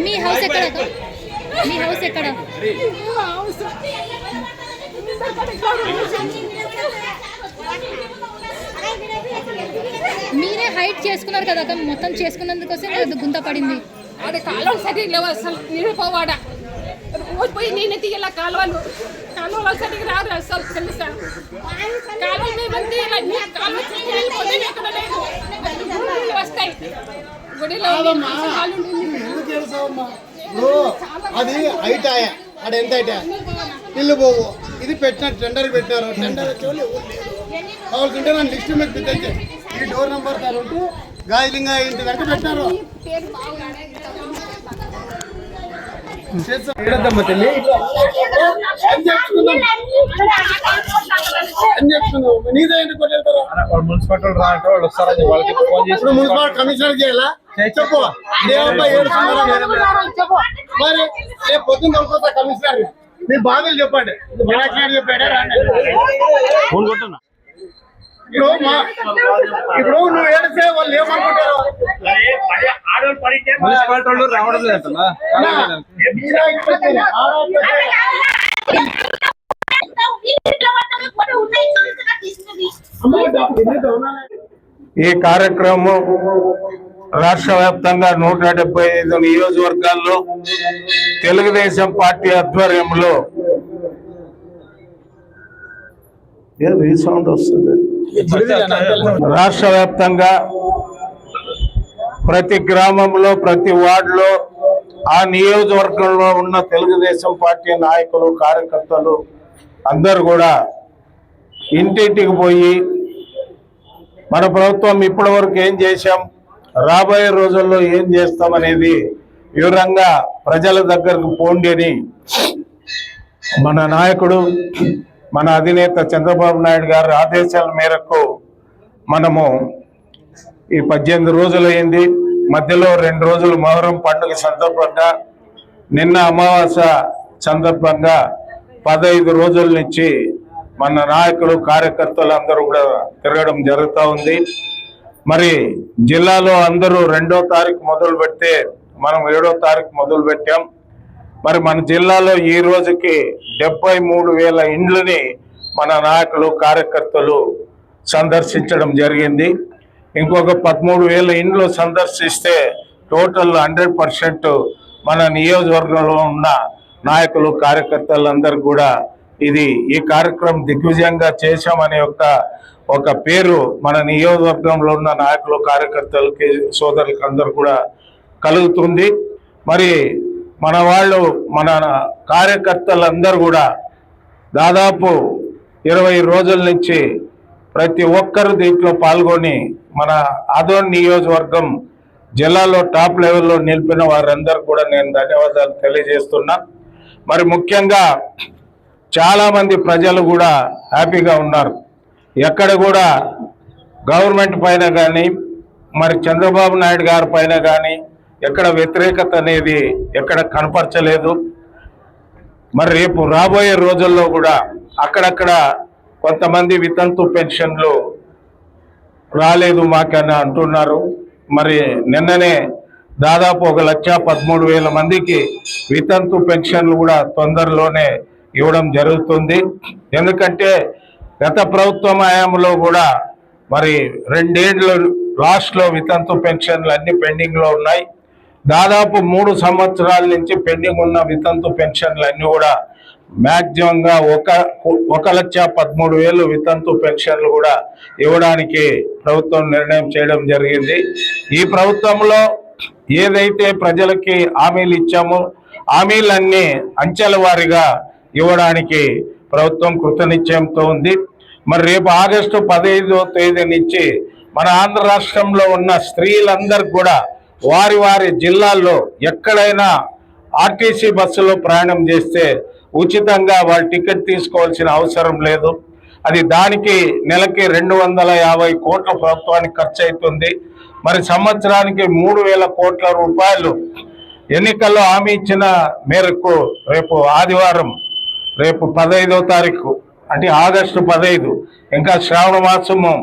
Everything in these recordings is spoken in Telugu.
మీ హౌస్ ఎక్కడ? మీ హౌస్ ఎక్కడ? మీరే హైట్ చేసుకున్నారు కదా, మొత్తం చేసుకున్నందుకోసం గుంత పడింది. అదే కాలువలు సరిగ్గా లేవు, అసలు నిండిపోవాడ పోయి నేనే తీయాల కాలువలు సరిగ్గా రాదు అసలు తెలుసా. కాలువలు వస్తాయి గుడిలో అది హైట్ ఆయా అక్కడ ఎంత అయితే ఇల్లు పోవు. ఇది పెట్టిన టెండర్ పెట్టినారు. టెండర్ కావాల్సింటే నన్ను లిస్ట్ మీద పెట్టే ఈ డోర్ నెంబర్ సార్ ఉంటే గాయలింగ ఇంటి దగ్గర పెట్టినారు. తల్లి మున్సిపాలిటీ కమిషనర్ చేయాలా చెప్పు. మరి రేపు పొద్దున్న దొరుకుతా కమిషనర్ మీ బాధలు చెప్పండి. చెప్పాడా ఇప్పుడు నువ్వు ఏడితే వాళ్ళు ఏమనుకుంటారు? మున్సిపాలిటీ రావడం లేదన్నా. ఈ కార్యక్రమం రాష్ట్ర వ్యాప్తంగా 175 నియోజకవర్గాల్లో తెలుగుదేశం పార్టీ ఆధ్వర్యంలో రీసౌండ్ వస్తుంది. రాష్ట్ర వ్యాప్తంగా ప్రతి గ్రామంలో ప్రతి వార్డులో ఆ నియోజకవర్గంలో ఉన్న తెలుగుదేశం పార్టీ నాయకులు కార్యకర్తలు అందరూ కూడా ఇంటింటికి పోయి మన ప్రభుత్వం ఇప్పటి వరకు ఏం చేశాం, రాబోయే రోజుల్లో ఏం చేస్తామనేది వివరంగా ప్రజల దగ్గరకు పోండి అని మన నాయకుడు మన అధినేత చంద్రబాబు నాయుడు గారి ఆదేశాల మేరకు మనము ఈ 18 రోజులు అయింది. మధ్యలో 2 రోజులు మొహరం పండుగ సందర్భంగా, నిన్న అమావాస్య సందర్భంగా 15 రోజుల నుంచి మన నాయకులు కార్యకర్తలు అందరూ కూడా తిరగడం జరుగుతూ ఉంది. మరి జిల్లాలో అందరూ 2వ తారీఖు మొదలు పెడితే మనం 7వ తారీఖు మొదలు పెట్టాం. మరి మన జిల్లాలో ఈ రోజుకి 73,000 ఇండ్లని మన నాయకులు కార్యకర్తలు సందర్శించడం జరిగింది. ఇంకొక 13,000 ఇండ్లు సందర్శిస్తే టోటల్ 100% మన నియోజకవర్గంలో ఉన్న నాయకులు కార్యకర్తలందరూ కూడా ఈ కార్యక్రమం దిగ్విజయంగా చేశామనే ఒక పేరు మన నియోజకవర్గంలో ఉన్న నాయకులు కార్యకర్తలకి సోదరులకి అందరూ కూడా కలుగుతుంది. మరి మన వాళ్ళు మన కార్యకర్తలందరూ కూడా దాదాపు 20 రోజుల నుంచి ప్రతి ఒక్కరు దీంట్లో పాల్గొని మన ఆదోని నియోజకవర్గం జిల్లాలో టాప్ లెవెల్లో నిలిపిన వారందరూ కూడా నేను ధన్యవాదాలు తెలియజేస్తున్నా. మరి ముఖ్యంగా చాలామంది ప్రజలు కూడా హ్యాపీగా ఉన్నారు. ఎక్కడ కూడా గవర్నమెంట్ పైన కానీ మరి చంద్రబాబు నాయుడు గారి పైన కానీ ఎక్కడ వ్యతిరేకత అనేది ఎక్కడ కనపరచలేదు. మరి రేపు రాబోయే రోజుల్లో కూడా అక్కడక్కడ కొంతమంది వితంతు పెన్షన్లు రాలేదు మాకని అంటున్నారు. మరి నిన్ననే దాదాపు 1,13,000 మందికి వితంతు పెన్షన్లు కూడా తొందరలోనే ఇవ్వడం జరుగుతుంది. ఎందుకంటే గత ప్రభుత్వం హయాంలో కూడా మరి 2 ఏళ్ళు లాస్ట్లో వితంతు పెన్షన్లు అన్ని పెండింగ్లో ఉన్నాయి. దాదాపు 3 సంవత్సరాల నుంచి పెండింగ్ ఉన్న వితంతు పెన్షన్లు అన్నీ కూడా మ్యాక్సిమంగా 1,13,000 వితంతు పెన్షన్లు కూడా ఇవ్వడానికి ప్రభుత్వం నిర్ణయం చేయడం జరిగింది. ఈ ప్రభుత్వంలో ఏదైతే ప్రజలకి హామీలు ఇచ్చామో హామీలన్నీ అంచెల వారీగా ఇవ్వడానికి ప్రభుత్వం కృతనిశ్చయంతో ఉంది. మరి రేపు ఆగస్టు 15వ తేదీ నుంచి మన ఆంధ్ర రాష్ట్రంలో ఉన్న స్త్రీలందరూ కూడా వారి వారి జిల్లాల్లో ఎక్కడైనా ఆర్టీసీ బస్సులో ప్రయాణం చేస్తే ఉచితంగా వాళ్ళు టికెట్ తీసుకోవాల్సిన అవసరం లేదు. అది దానికి నెలకి 250 కోట్ల ప్రభుత్వానికి ఖర్చు అవుతుంది. మరి సంవత్సరానికి 3,000 కోట్ల రూపాయలు ఎన్నికల్లో హామీ ఇచ్చిన మేరకు రేపు ఆదివారం రేపు 15వ తారీఖు అంటే ఆగస్టు 15 ఇంకా శ్రావణ మాసము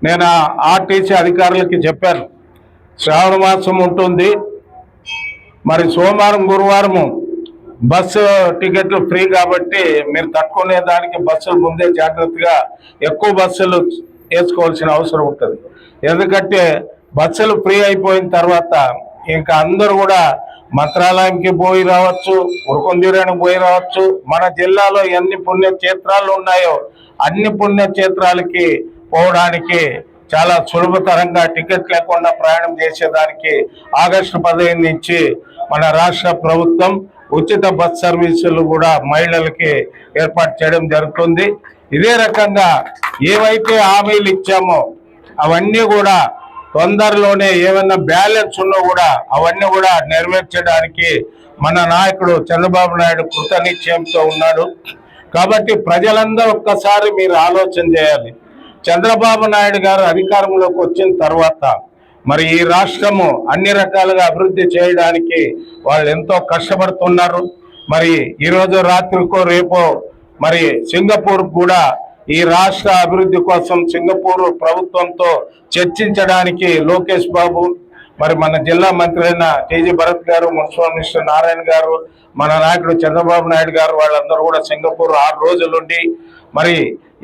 నేను ఆర్టీసీ అధికారులకి చెప్పాను. శ్రావణ మాసం ఉంటుంది, మరి సోమవారం గురువారము బస్సు టికెట్లు ఫ్రీ కాబట్టి మీరు తట్టుకునే దానికి బస్సులు ముందే జాగ్రత్తగా ఎక్కువ బస్సులు వేసుకోవాల్సిన అవసరం ఉంటుంది. ఎందుకంటే బస్సులు ఫ్రీ అయిపోయిన తర్వాత ఇంకా అందరూ కూడా మంత్రాలయంకి పోయి రావచ్చు, ఉరుకొందీరానికి పోయి రావచ్చు. మన జిల్లాలో ఎన్ని పుణ్యక్షేత్రాలు ఉన్నాయో అన్ని పుణ్యక్షేత్రాలకి పోవడానికి చాలా సులభతరంగా టికెట్ లేకుండా ప్రయాణం చేసేదానికి ఆగస్టు 15 నుంచి మన రాష్ట్ర ప్రభుత్వం ఉచిత బస్ సర్వీసులు కూడా మహిళలకి ఏర్పాటు చేయడం జరుగుతుంది. ఇదే రకంగా ఏవైతే హామీలు ఇచ్చామో అవన్నీ కూడా తొందరలోనే ఏమైనా బ్యాలెన్స్ ఉన్నా కూడా అవన్నీ కూడా నెరవేర్చడానికి మన నాయకుడు చంద్రబాబు నాయుడు కృతనిశ్చయంతో ఉన్నాడు. కాబట్టి ప్రజలందరూ ఒక్కసారి మీరు ఆలోచన చేయాలి. చంద్రబాబు నాయుడు గారు అధికారంలోకి వచ్చిన తర్వాత మరి ఈ రాష్ట్రము అన్ని రకాలుగా అభివృద్ధి చేయడానికి వాళ్ళు ఎంతో కష్టపడుతున్నారు. మరి ఈరోజు రాత్రికో రేపో మరి సింగపూర్ కూడా ఈ రాష్ట్ర అభివృద్ధి కోసం సింగపూర్ ప్రభుత్వంతో చర్చించడానికి లోకేష్ బాబు, మరి మన జిల్లా మంత్రి అయిన టీజీ భరత్ గారు, మున్సిపల్ మినిస్టర్ నారాయణ గారు, మన నాయకుడు చంద్రబాబు నాయుడు గారు వాళ్ళందరూ కూడా సింగపూర్ 6 రోజులుండి మరి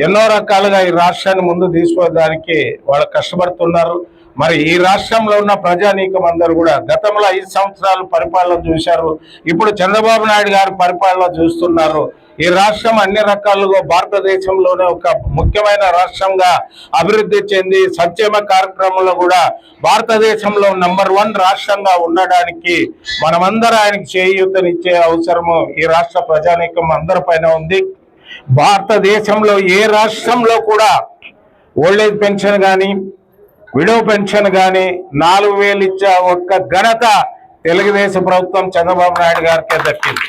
ఎన్నో రకాలుగా ఈ రాష్ట్రాన్ని ముందు తీసుకోవడానికి వాళ్ళు కష్టపడుతున్నారు. మరి ఈ రాష్ట్రంలో ఉన్న ప్రజానీకం అందరూ కూడా గతంలో 5 సంవత్సరాలు పరిపాలన చూశారు, ఇప్పుడు చంద్రబాబు నాయుడు గారి పరిపాలన చూస్తున్నారు. ఈ రాష్ట్రం అన్ని రకాలుగా భారతదేశంలోనే ఒక ముఖ్యమైన రాష్ట్రంగా అభివృద్ధి చెంది సంక్షేమ కార్యక్రమంలో కూడా భారతదేశంలో నంబర్ 1 రాష్ట్రంగా ఉండడానికి మనమందరం ఆయనకి చేయూతనిచ్చే అవసరము ఈ రాష్ట్ర ప్రజానీకం అందరిపైన ఉంది. భారతదేశంలో ఏ రాష్ట్రంలో కూడా ఓల్డేజ్ పెన్షన్ కానీ విడో పెన్షన్ కానీ 4,000 ఇచ్చే ఒక్క ఘనత తెలుగుదేశం ప్రభుత్వం చంద్రబాబు నాయుడు గారికే దక్కింది.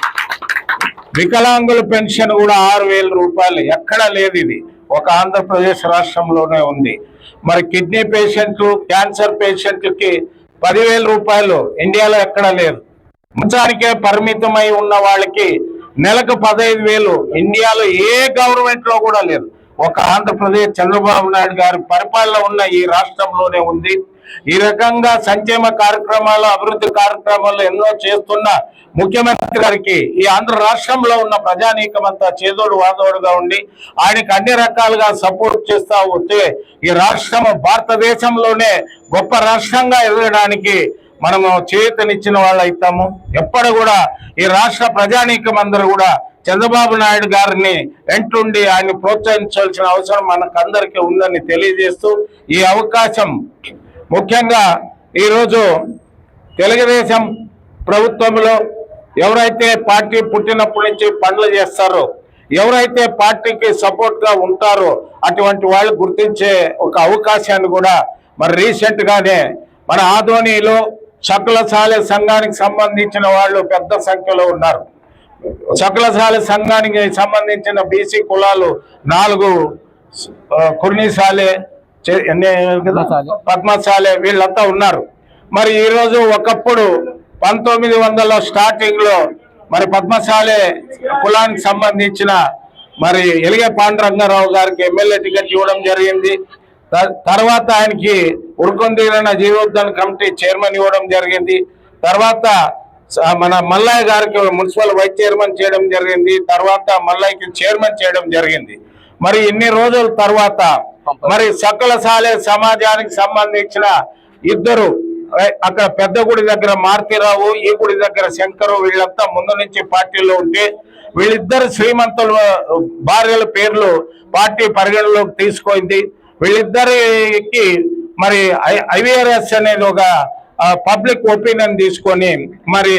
వికలాంగుల పెన్షన్ కూడా 6,000 రూపాయలు, ఎక్కడా లేదు. ఇది ఒక ఆంధ్రప్రదేశ్ రాష్ట్రంలోనే ఉంది. మరి కిడ్నీ పేషెంట్లు, క్యాన్సర్ పేషెంట్లకి 10,000 రూపాయలు ఇండియాలో ఎక్కడా లేదు. మంచానికే పరిమితమై ఉన్న వాళ్ళకి నెలకు 15,000 ఇండియాలో ఏ గవర్నమెంట్ లో కూడా లేదు. ఒక ఆంధ్రప్రదేశ్ చంద్రబాబు నాయుడు గారి పరిపాలన ఉన్న ఈ రాష్ట్రంలోనే ఉంది. ఈ రకంగా సంక్షేమ కార్యక్రమాలు, అభివృద్ధి కార్యక్రమాలు ఎన్నో చేస్తున్న ముఖ్యమంత్రి గారికి ఈ ఆంధ్ర రాష్ట్రంలో ఉన్న ప్రజానీకమంతా చేదోడు వాదోడుగా ఉండి ఆయనకి అన్ని రకాలుగా సపోర్ట్ చేస్తా వస్తే ఈ రాష్ట్రం భారతదేశంలోనే గొప్ప రాష్ట్రంగా ఎదగడానికి మనము చేతనిచ్చిన వాళ్ళు అవుతాము. ఎప్పుడు కూడా ఈ రాష్ట్ర ప్రజానీకం అందరూ కూడా చంద్రబాబు నాయుడు గారిని వెంటుండి ఆయన్ని ప్రోత్సహించాల్సిన అవసరం మనకందరికీ ఉందని తెలియజేస్తూ ఈ అవకాశం ముఖ్యంగా ఈరోజు తెలుగుదేశం ప్రభుత్వంలో ఎవరైతే పార్టీ పుట్టినప్పటి నుంచి పనులు చేస్తారో, ఎవరైతే పార్టీకి సపోర్ట్ గా ఉంటారో అటువంటి వాళ్ళు గుర్తించే ఒక అవకాశాన్ని కూడా మరి రీసెంట్ గానే మన ఆదోనిలో సకలశాలి సంఘానికి సంబంధించిన వాళ్ళు పెద్ద సంఖ్యలో ఉన్నారు. సకలశాలి సంఘానికి సంబంధించిన బీసీ కులాలు 4 కుర్నిశాలే, పద్మశాలే వీళ్ళంతా ఉన్నారు. మరి ఈరోజు ఒకప్పుడు 1900 స్టార్టింగ్ లో మరి పద్మశాలే కులానికి సంబంధించిన మరి ఎలిగే పాండురంగారావు గారికి ఎమ్మెల్యే టికెట్ ఇవ్వడం జరిగింది. తర్వాత ఆయనకి ఉరుకొందీరణ జీవోద్ధరణ కమిటీ చైర్మన్ ఇవ్వడం జరిగింది. తర్వాత మన మల్లయ్య గారికి మున్సిపల్ వైస్ చైర్మన్ చేయడం జరిగింది. తర్వాత మల్లయ్యకి చైర్మన్ చేయడం జరిగింది. మరి ఇన్ని రోజుల తర్వాత మరి సకలశాలి సమాజానికి సంబంధించిన 2 అక్కడ పెద్ద గుడి దగ్గర మారుతిరావు, ఈ గుడి దగ్గర శంకరు, వీళ్ళంతా ముందు నుంచి పార్టీలో ఉంటే వీళ్ళిద్దరు శ్రీమంతుల భార్యల పేర్లు పార్టీ పరిగణలోకి తీసుకుంది. వీళ్ళిద్దరికి మరి ఐవీఆర్ఎస్ అనేది ఒక పబ్లిక్ ఒపీనియన్ తీసుకొని మరి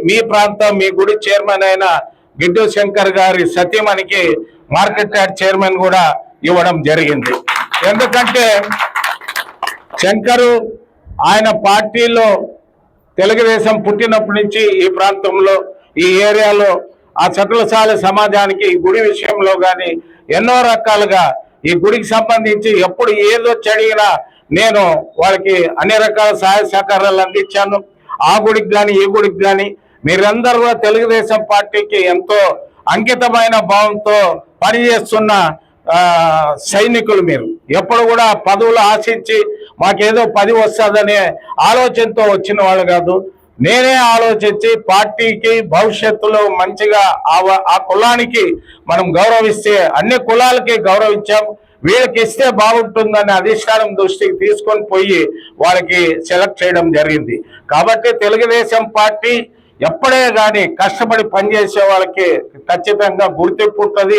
మీ ప్రాంతం మీ గుడి చైర్మన్ అయిన గిడ్డు శంకర్ గారి సతీమణికి మార్కెట్ యార్డ్ చైర్మన్ కూడా ఇవ్వడం జరిగింది. ఎందుకంటే శంకరు ఆయన పార్టీలో తెలుగుదేశం పుట్టినప్పటి నుంచి ఈ ప్రాంతంలో ఈ ఏరియాలో ఆ సకలశాలి సమాజానికి ఈ గుడి విషయంలో కానీ ఎన్నో రకాలుగా ఈ గుడికి సంబంధించి ఎప్పుడు ఏదో అడిగినా నేను వాళ్ళకి అన్ని రకాల సహాయ సహకారాలు అందించాను. ఆ గుడికి కానీ ఈ గుడికి కానీ మీరందరూ తెలుగుదేశం పార్టీకి ఎంతో అంకితమైన భావంతో పనిచేస్తున్న సైనికులు. మీరు ఎప్పుడు కూడా పదవులు ఆశించి మాకేదో 10 వస్తుందనే ఆలోచనతో వచ్చిన వాళ్ళు కాదు. నేనే ఆలోచించి పార్టీకి భవిష్యత్తులో మంచిగా ఆ కులానికి మనం గౌరవిస్తే అన్ని కులాలకి గౌరవించాం, వీళ్ళకి ఇస్తే బాగుంటుందని అధిష్టానం దృష్టికి తీసుకొని పోయి వాళ్ళకి సెలెక్ట్ చేయడం జరిగింది. కాబట్టి తెలుగుదేశం పార్టీ ఎప్పుడే కానీ కష్టపడి పనిచేసే వాళ్ళకి ఖచ్చితంగా గుర్తింపు ఉంటుంది.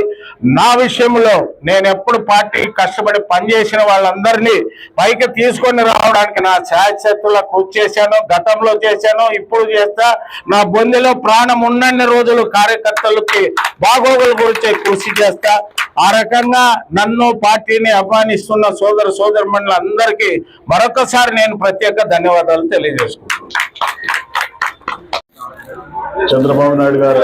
నా విషయంలో నేను ఎప్పుడు పార్టీ కష్టపడి పనిచేసిన వాళ్ళందరినీ పైకి తీసుకొని రావడానికి నా శాశ్వతలో కృషి చేశాను, గతంలో చేశాను, ఇప్పుడు చేస్తా. నా బొందిలో ప్రాణం ఉన్నన్ని రోజులు కార్యకర్తలకి బాగోగుల గురించి కృషి చేస్తా. ఆ రకంగా నన్ను పార్టీని ఆహ్వానిస్తున్న సోదరుమణులందరికీ మరొకసారి నేను ప్రత్యేక ధన్యవాదాలు తెలియజేసుకుంటున్నాను. చంద్రబాబు నాయుడు గారు